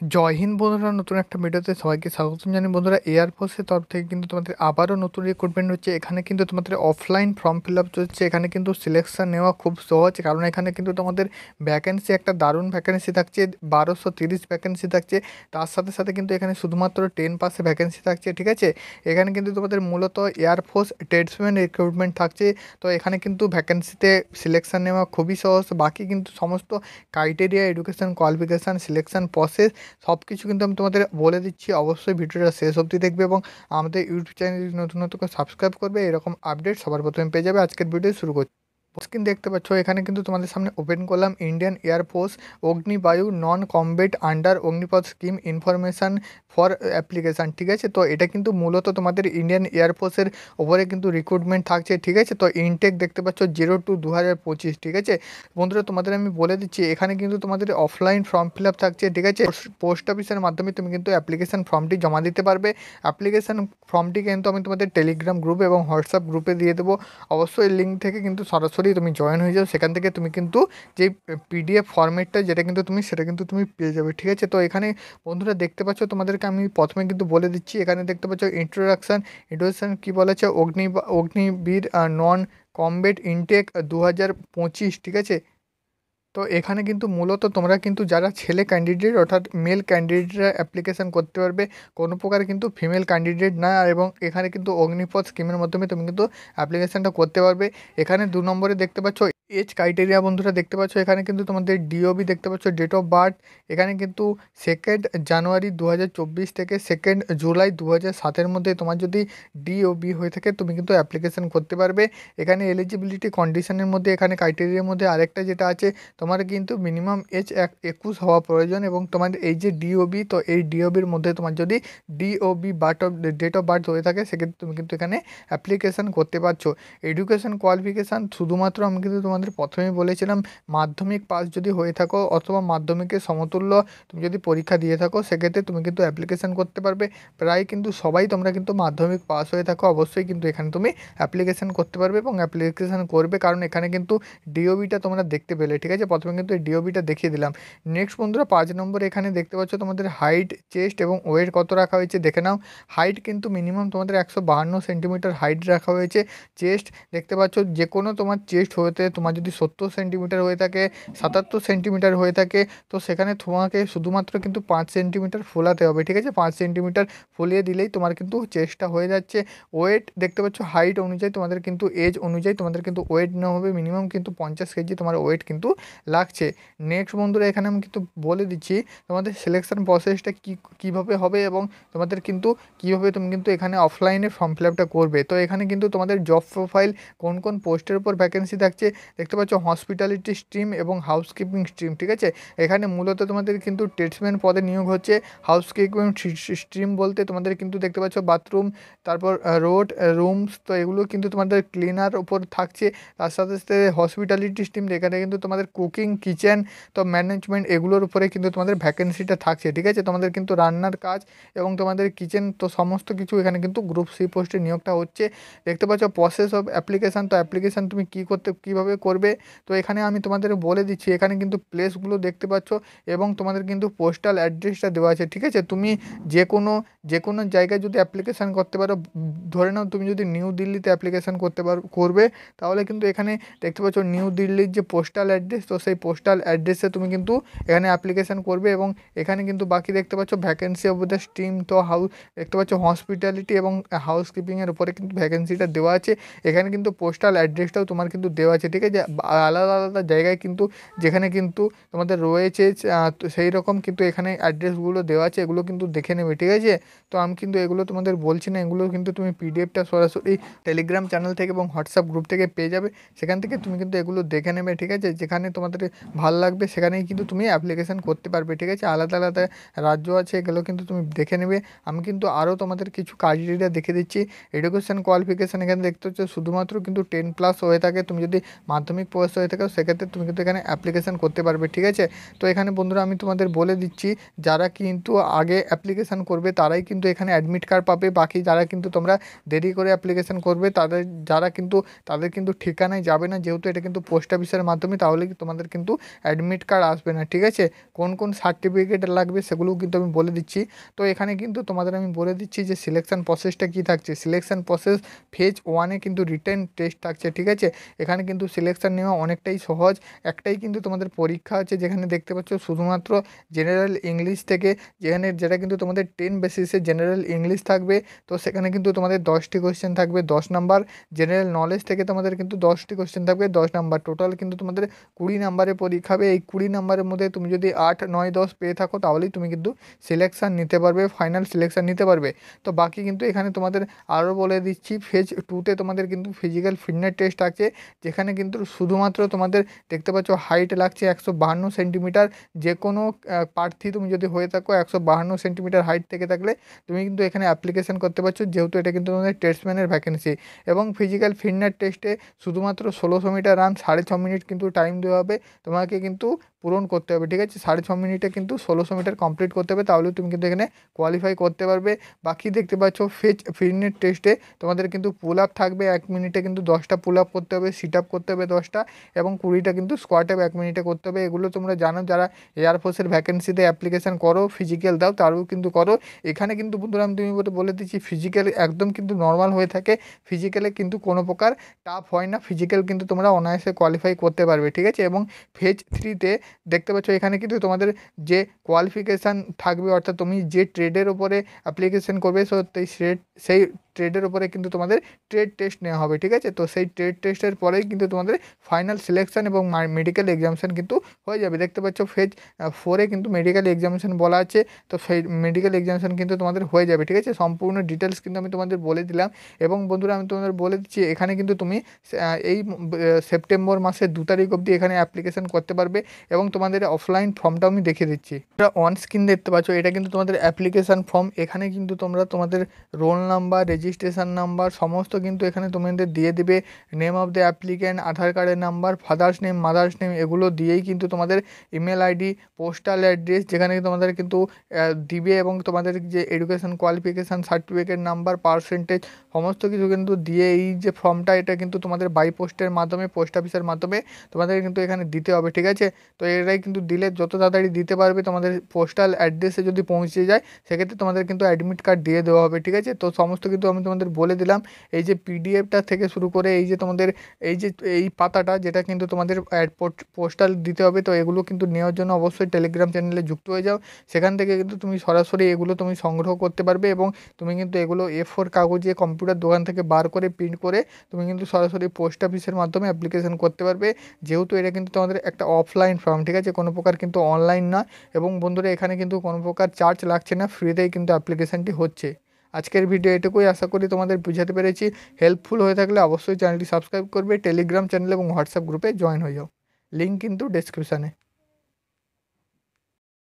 জয় হিন্দ বন্ধুরা, নতুন একটা ভিডিওতে সবাইকে স্বাগতম জানাই। বন্ধুরা, এয়ারফোর্সের তরফ থেকে কিন্তু তোমাদের আবারও নতুন রিক্রুটমেন্ট হচ্ছে। এখানে কিন্তু তোমাদের অফলাইন ফর্ম ফিল আপ চলছে। এখানে কিন্তু সিলেকশন নেওয়া খুব সহজ, কারণ এখানে কিন্তু তোমাদের ভ্যাকেন্সি একটা দারুণ ভ্যাকেন্সি থাকছে, 1230 ভ্যাকেন্সি থাকছে। তার সাথে সাথে কিন্তু এখানে শুধুমাত্র 10 পাসে ভ্যাকেন্সি থাকছে, ঠিক আছে। এখানে কিন্তু তোমাদের মূলত এয়ারফোর্স ট্রেডসম্যান রিক্রুটমেন্ট থাকছে। তো এখানে কিন্তু ভ্যাকেন্সিতে সিলেকশন নেওয়া খুবই সহজ। বাকি কিন্তু সমস্ত criteria, education qualification, selection process সব কিছু কিন্তু আমি তোমাদের বলে দিচ্ছি। অবশ্যই ভিডিওটা শেষ অবধি দেখবে এবং আমাদের ইউটিউব চ্যানেল নতুন নতুন করে সাবস্ক্রাইব করবে। এরকম আপডেট সবার প্রথমে পেয়ে যাবে। আজকের ভিডিও শুরু করছি। স্ক্রিন দেখতে পাচ্ছ, এখানে কিন্তু তোমাদের সামনে ওপেন করলাম Indian Air Force Agnivayu non combat under Agnipath scheme information for application, ঠিক আছে। তো এটা কিন্তু মূলত তোমাদের ইন্ডিয়ান এয়ারফোর্সের ওপরে কিন্তু রিক্রুটমেন্ট থাকছে, ঠিক আছে। তো ইনটেক দেখতে পাচ্ছ 02-2025, ঠিক আছে। বন্ধুরা, তোমাদের আমি বলে দিচ্ছি, এখানে কিন্তু তোমাদের অফলাইন ফর্ম ফিল আপ থাকছে, ঠিক আছে। পোস্ট অফিসের মাধ্যমে তুমি কিন্তু অ্যাপ্লিকেশান ফর্মটি জমা দিতে পারবে। অ্যাপ্লিকেশান ফর্মটি কিন্তু আমি তোমাদের টেলিগ্রাম গ্রুপ এবং হোয়াটসঅ্যাপ গ্রুপে দিয়ে দেবো। অবশ্যই লিঙ্ক থেকে কিন্তু সরাসরি তুমি জয়েন হয়ে যাও। সেখান থেকে তুমি কিন্তু যে পিডিএফ ফরম্যাটটা যেটা কিন্তু তুমি পেয়ে যাবে, ঠিক আছে। তো এখানে বন্ধুরা দেখতে পাচ্ছ, তোমাদেরকে আমি প্রথমে কিন্তু বলে দিচ্ছি। এখানে দেখতে পাচ্ছ ইন্ট্রোডাকশান কী বলেছে, অগ্নিবীর নন কমব্যাট ইনটেক 2025, ঠিক আছে। তো এখানে কিন্তু মূলত তোমরা কিন্তু যারা ছেলে ক্যান্ডিডেট অর্থাৎ মেল ক্যান্ডিডেটরা অ্যাপ্লিকেশান করতে পারবে, কোনো প্রকার কিন্তু ফিমেল ক্যান্ডিডেট না। এবং এখানে কিন্তু অগ্নিপথ স্কিমের মাধ্যমে তুমি কিন্তু অ্যাপ্লিকেশানটা করতে পারবে। এখানে 2 নম্বরে দেখতে পাচ্ছ এজ ক্রাইটেরিয়া। বন্ধুরা দেখতে পাচ্ছ, এখানে কিন্তু তোমাদের ডিওবি দেখতে পাচ্ছ, ডেট অফ বার্থ। এখানে কিন্তু 2 জানুয়ারি 2024 থেকে 2 জুলাই 2007 মধ্যে তোমার যদি ডিওবি হয়ে থাকে তুমি কিন্তু অ্যাপ্লিকেশান করতে পারবে। এখানে এলিজিবিলিটি কন্ডিশনের মধ্যে, এখানে ক্রাইটেরিয়ার মধ্যে আরেকটা যেটা আছে, তোমার কিন্তু মিনিমাম এজ 21 হওয়া প্রয়োজন। এবং তোমার এই যে ডিওবি, তো এই ডিওবির মধ্যে তোমার যদি ডিওবি ডেট অফ বার্থ হয়ে থাকে, সেক্ষেত্রে তুমি কিন্তু এখানে অ্যাপ্লিকেশান করতে পারছো। এডুকেশন কোয়ালিফিকেশান শুধুমাত্র আমি কিন্তু তোমাদের প্রথমেই বলেছিলাম, মাধ্যমিক পাস যদি হয়ে থাকো অথবা মাধ্যমিকের সমতুল্য তুমি যদি পরীক্ষা দিয়ে থাকো, সেক্ষেত্রে তুমি কিন্তু অ্যাপ্লিকেশান করতে পারবে। প্রায় কিন্তু সবাই তোমরা কিন্তু মাধ্যমিক পাস হয়ে থাকো, অবশ্যই কিন্তু এখানে তুমি অ্যাপ্লিকেশান করতে পারবে এবং অ্যাপ্লিকেশান করবে, কারণ এখানে কিন্তু ডিওবিটা তোমরা দেখতে পেলে, ঠিক আছে। প্রথমে কিন্তু এই ডিওবিটা দেখিয়ে দিলাম। নেক্সট বন্ধুরা, 5 নম্বর এখানে দেখতে পাচ্ছ তোমাদের হাইট, চেস্ট এবং ওয়েট কত রাখা হয়েছে দেখে নাও। হাইট কিন্তু মিনিমাম তোমাদের 152 সেন্টিমিটার হাইট রাখা হয়েছে। চেস্ট দেখতে পাচ্ছ, যে কোনো তোমার চেস্ট হতে তোমার যদি 70 সেন্টিমিটার হয়ে থাকে, 77 সেন্টিমিটার হয়ে থাকে, তো সেখানে তোমাকে শুধুমাত্র কিন্তু 5 সেন্টিমিটার ফোলাতে হবে, ঠিক আছে। 5 সেন্টিমিটার ফুলিয়ে দিলেই তোমার কিন্তু চেস্টটা হয়ে যাচ্ছে। ওয়েট দেখতে পাচ্ছ, হাইট অনুযায়ী তোমাদের কিন্তু এজ অনুযায়ী তোমাদের কিন্তু ওয়েট নেওয়া হবে। মিনিমাম কিন্তু 50 কেজি তোমার ওয়েট কিন্তু লাগছে। নেক্সট বন্ধুরা, এখানে আমি কিন্তু বলে দিচ্ছি তোমাদের সিলেকশন প্রসেসটা কীভাবে হবে এবং তোমাদের কিন্তু কীভাবে তুমি কিন্তু এখানে অফলাইনে ফর্ম ফিল আপটা করবে। তো এখানে কিন্তু তোমাদের জব প্রোফাইল কোন কোন পোস্টের উপর ভ্যাকেন্সি থাকছে দেখতে পাচ্ছ, হসপিটালিটি স্ট্রিম এবং হাউসকিপিং স্ট্রিম, ঠিক আছে। এখানে মূলত তোমাদের কিন্তু ট্রেডসম্যান পদে নিয়োগ হচ্ছে। হাউসকিপিং স্ট্রিম বলতে তোমাদের কিন্তু দেখতে পাচ্ছ বাথরুম, তারপর রোড, রুমস, তো এগুলো কিন্তু তোমাদের ক্লিনার উপর থাকছে। তার সাথে সাথে হসপিটালিটি স্ট্রিম, এখানে কিন্তু তোমাদের কুকিং, কিচেন, তো ম্যানেজমেন্ট এগুলোর উপরে কিন্তু তোমাদের ভ্যাকেন্সিটা থাকছে, ঠিক আছে। তোমাদের কিন্তু রান্নার কাজ এবং তোমাদের কিচেন, তো সমস্ত কিছু এখানে কিন্তু গ্রুপ সি পোস্টে নিয়োগটা হচ্ছে। দেখতে পাচ্ছ প্রসেস অফ অ্যাপ্লিকেশান, তো অ্যাপ্লিকেশান তুমি কীভাবে করবে, তো এখানে আমি তোমাদের বলে দিচ্ছি। এখানে কিন্তু প্লেসগুলো দেখতে পাচ্ছ এবং তোমাদের কিন্তু পোস্টাল অ্যাড্রেসটা দেওয়া আছে, ঠিক আছে। তুমি যে কোনো জায়গায় যদি অ্যাপ্লিকেশান করতে পারো, ধরে নাও তুমি যদি নিউ দিল্লিতে অ্যাপ্লিকেশান করবে, তাহলে কিন্তু এখানে দেখতে পাচ্ছ নিউ দিল্লির যে পোস্টাল অ্যাড্রেস, তো সেই পোস্টাল অ্যাড্রেসে তুমি কিন্তু এখানে অ্যাপ্লিকেশান করবে। এবং এখানে কিন্তু বাকি দেখতে পাচ্ছ ভ্যাকেন্সি অফ দ্য স্ট্রিম, তো দেখতে পাচ্ছ হসপিটালিটি এবং হাউসকিপিংয়ের উপরে কিন্তু ভ্যাকেন্সিটা দেওয়া আছে। এখানে কিন্তু পোস্টাল অ্যাড্রেসটাও তোমার কিন্তু দেওয়া আছে, ঠিক আছে। আলাদা আলাদা জায়গায় কিন্তু যেখানে কিন্তু তোমাদের রয়েছে, তো সেই রকম কিন্তু এখানে অ্যাড্রেসগুলো দেওয়া আছে, এগুলো কিন্তু দেখে নেবে, ঠিক আছে। তো আমি কিন্তু এগুলো তোমাদের বলছি না, এগুলো কিন্তু তুমি পিডিএফটা সরাসরি টেলিগ্রাম চ্যানেল থেকে এবং হোয়াটসঅ্যাপ গ্রুপ থেকে পেয়ে যাবে। সেখান থেকে তুমি কিন্তু এগুলো দেখে নেবে, ঠিক আছে। যেখানে তোমাদের ভালো লাগবে সেখানেই কিন্তু তুমি অ্যাপ্লিকেশান করতে পারবে, ঠিক আছে। আলাদা আলাদা রাজ্য আছে, এগুলো কিন্তু তুমি দেখে নেবে। আমি কিন্তু আরও তোমাদের কিছু ক্রাইটেরিয়া দেখে দিচ্ছি। এডুকেশন কোয়ালিফিকেশান এখানে দেখতে হচ্ছে শুধুমাত্র কিন্তু 10+ হয়ে থাকে। তুমি যদি মাধ্যমিক পাস হয়ে থাকো সেক্ষেত্রে তুমি কিন্তু এখানে অ্যাপ্লিকেশান করতে পারবে, ঠিক আছে। তো এখানে বন্ধুরা আমি তোমাদের বলে দিচ্ছি, যারা কিন্তু আগে অ্যাপ্লিকেশান করবে তারাই কিন্তু এখানে অ্যাডমিট কার্ড পাবে। বাকি যারা কিন্তু তোমরা দেরি করে অ্যাপ্লিকেশান করবে তাদের কিন্তু ঠিকানায় যাবে না, যেহেতু এটা কিন্তু পোস্ট অফিসের মাধ্যমে, তাহলে তোমাদের কিন্তু অ্যাডমিট কার্ড আসবে না, ঠিক আছে। কোন কোন সার্টিফিকেট লাগবে সেগুলোও কিন্তু আমি বলে দিচ্ছি। তো এখানে কিন্তু তোমাদের আমি বলে দিচ্ছি যে সিলেকশান প্রসেসটা কী থাকছে। সিলেকশান প্রসেস ফেজ 1-এ কিন্তু রিটেন টেস্ট থাকছে, ঠিক আছে। এখানে কিন্তু সিলেকশান নেওয়া অনেকটাই সহজ। একটাই কিন্তু তোমাদের পরীক্ষা আছে, যেখানে দেখতে পাচ্ছ শুধুমাত্র জেনারেল ইংলিশ থেকে, যেটা কিন্তু তোমাদের 10 বেসিসে জেনারেল ইংলিশ থাকবে। তো সেখানে কিন্তু তোমাদের 10টি কোয়েশ্চেন থাকবে 10 নাম্বার। জেনারেল নলেজ থেকে তোমাদের কিন্তু 10টি কোয়েশ্চেন থাকবে 10 নাম্বার। টোটাল কিন্তু তোমাদের 20 নাম্বারের পরীক্ষা হবে। এই 20 নাম্বারের মধ্যে তুমি যদি 8, 9, 10 পেয়ে থাকো তাহলেই তুমি কিন্তু সিলেকশান নিতে পারবে, ফাইনাল সিলেকশান নিতে পারবে। তো বাকি কিন্তু এখানে তোমাদের আরও বলে দিচ্ছি, ফেজ 2-তে তোমাদের কিন্তু ফিজিক্যাল ফিটনেস টেস্ট আছে, যেখানে কিন্তু শুধুমাত্র তোমাদের দেখতে পাচ্ছ হাইট লাগছে 152 সেন্টিমিটার। যে কোনো প্রার্থী তুমি যদি হয়ে থাকো 152 সেন্টিমিটার হাইট থেকে থাকলে তুমি কিন্তু এখানে অ্যাপ্লিকেশন করতে পারছো, যেহেতু এটা কিন্তু তোমাদের টেস্টম্যানের ভ্যাকেন্সি। এবং ফিজিক্যাল ফিটনেস টেস্টে শুধুমাত্র 1600 মিটার রান 6.5 মিনিট কিন্তু টাইম দেওয়া হবে, তোমাকে কিন্তু পূরণ করতে হবে, ঠিক আছে। 6.5 মিনিটে কিন্তু 1600 মিটার কমপ্লিট করতে হবে, তাহলে তুমি কিন্তু এখানে কোয়ালিফাই করতে পারবে। বাকি দেখতে পাচ্ছ ফেজ ফিটনেস টেস্টে তোমাদের কিন্তু পুল আপ থাকবে, 1 মিনিটে কিন্তু 10টা পুল আপ করতে হবে, সিট আপ করতে হবে 10টা, এবং 20টা কিন্তু স্কোয়াট আপ 1 মিনিটে করতে হবে। এগুলো তোমরা জানো, যারা এয়ারফোর্সের ভ্যাকেন্সিতে অ্যাপ্লিকেশান করো, ফিজিক্যাল দাও, তারও কিন্তু করো। এখানে কিন্তু বন্ধুরা আমি তুমি বলে দিচ্ছি, ফিজিক্যাল একদম কিন্তু নর্মাল হয়ে থাকে, ফিজিক্যালে কিন্তু কোনো প্রকার টাফ হয় না, ফিজিক্যাল কিন্তু তোমরা অনায়াসে কোয়ালিফাই করতে পারবে, ঠিক আছে। এবং ফেজ 3-তে দেখতে পাচ্ছ এখানে কিন্তু তোমাদের যে কোয়ালিফিকেশান থাকবে, অর্থাৎ তুমি যে ট্রেডের ওপরে অ্যাপ্লিকেশান করবে, সেই ট্রেডের ওপরে কিন্তু তোমাদের ট্রেড টেস্ট নেওয়া হবে, ঠিক আছে। তো সেই ট্রেড টেস্টের পরেই কিন্তু তোমাদের ফাইনাল সিলেকশন এবং মেডিকেল এক্সামিনেশন কিন্তু হয়ে যাবে। দেখতে পাচ্ছ ফেজ 4-এ কিন্তু মেডিকেল এক্সামিনেশন বলা আছে, তো সেই মেডিকেল এক্সামিনেশন কিন্তু তোমাদের হয়ে যাবে, ঠিক আছে। সম্পূর্ণ ডিটেলস কিন্তু আমি তোমাদের বলে দিলাম। এবং বন্ধুরা আমি তোমাদের বলে দিচ্ছি, এখানে কিন্তু তুমি এই সেপ্টেম্বর মাসের 2 তারিখ অবধি এখানে অ্যাপ্লিকেশন করতে পারবে। এবং তোমাদের অফলাইন ফর্মটা আমি দেখিয়ে দিচ্ছি, এটা অন স্ক্রিন দেখতে পাচ্ছ, এটা কিন্তু তোমাদের অ্যাপ্লিকেশান ফর্ম। এখানে কিন্তু তোমরা তোমাদের রোল নাম্বার, রেজিস্ট্রেশন নাম্বার সমস্ত কিন্তু এখানে তোমাদের দিয়ে দিবে। নেম অফ দ্য অ্যাপ্লিক্যান্ট, আধার কার্ডের number, father's name, mother's name, এগুলো দিয়েই কিন্তু তোমাদের ইমেল আইডি, পোস্টাল অ্যাড্রেস, যেখানে তোমাদের কিন্তু দিবে, এবং তোমাদের যে education qualification certificate number, percentage সমস্ত কিছু কিন্তু দিয়ে, এই যে ফর্মটা এটা কিন্তু তোমাদের বাই পোস্টের মাধ্যমে, পোস্ট অফিসের মাধ্যমে তোমাদের কিন্তু এখানে দিতে হবে, ঠিক আছে। তো এটাই কিন্তু দিলে যত তাড়াতাড়ি দিতে পারবে, তোমাদের পোস্টাল অ্যাড্রেসে যদি পৌঁছে যায় সেক্ষেত্রে তোমাদের কিন্তু অ্যাডমিট কার্ড দিয়ে দেওয়া হবে, ঠিক আছে। তো সমস্ত কিন্তু আমি তোমাদের বলে দিলাম। এই যে পিডিএফটা থেকে শুরু করে এই যে তোমাদের এই পাতাটা, যেটা কিন্তু তোমাদের পোস্টাল দিতে হবে, তো এগুলো কিন্তু নেওয়ার জন্য অবশ্যই টেলিগ্রাম চ্যানেলে যুক্ত হয়ে যাও। সেখান থেকে কিন্তু তুমি সরাসরি এগুলো তুমি সংগ্রহ করতে পারবে, এবং তুমি কিন্তু এগুলো A4 কাগজে কম্পিউটার দোকান থেকে বার করে প্রিন্ট করে তুমি কিন্তু সরাসরি পোস্ট অফিসের মাধ্যমে অ্যাপ্লিকেশন করতে পারবে, যেহেতু এটা কিন্তু তোমাদের একটা অফলাইন ফর্ম, ঠিক আছে, কোনো প্রকার কিন্তু অনলাইন না। এবং বন্ধুরা এখানে কিন্তু কোনো প্রকার চার্জ লাগছে না, ফ্রিতেই কিন্তু অ্যাপ্লিকেশানটি হচ্ছে। আজকের ভিডিও এটুকুই, আশা করি তোমাদের বুঝাতে পেরেছি। হেল্পফুল হয়ে থাকলে অবশ্যই চ্যানেলটি সাবস্ক্রাইব করবে, টেলিগ্রাম চ্যানেল এবং হোয়াটসঅ্যাপ গ্রুপে জয়েন হয়ে যাও, লিঙ্ক কিন্তু ডেসক্রিপশানে।